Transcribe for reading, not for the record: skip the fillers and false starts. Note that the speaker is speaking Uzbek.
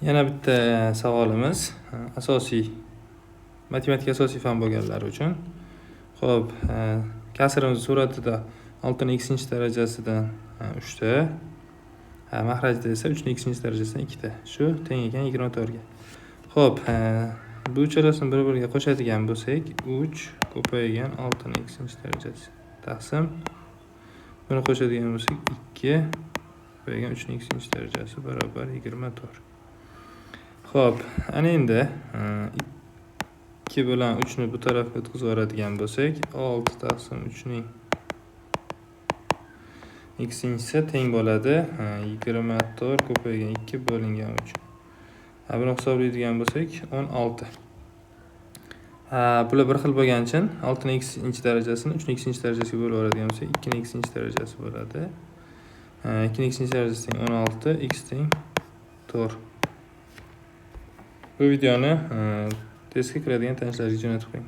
Yana bitta savolimiz asosiy matematika asosiy fan bo'lganlar uchun. Xo'p, kasrimiz suratida 6 ning x darajasidan 3 ta, mahrajda esa 3 ning x darajasidan 2 ta. Shu teng ekan 24 ga. Xo'p, bu uchalasini bir-biriga qo'shadigan bo'lsak, 3 ko'paygan 6 ning x darajasi taqsim buni qo'shadigan bo'lsak 2 ko'paygan 3 ning x darajasi barobar 24. Xo'p, ana endi 2 bilan 3 ni bu tarafga o'tkazib yuboradigan bo'lsak, 6 taqsim 3 ning x esa teng bo'ladi 24 ko'paygan 2 bo'lingan 3. Buni hisoblaydigan bo'lsak 16. Bular bir xil bo'lgani uchun 6 ning x darajasini 3 ning x darajasiga bo'lib yuboradigan bo'lsak, 2 ning x darajasi bo'ladi. 2 ning x darajasi teng 16, x teng 4. Bu videoni testga kiradigan tanishlaringizga jo'natib qo'ying.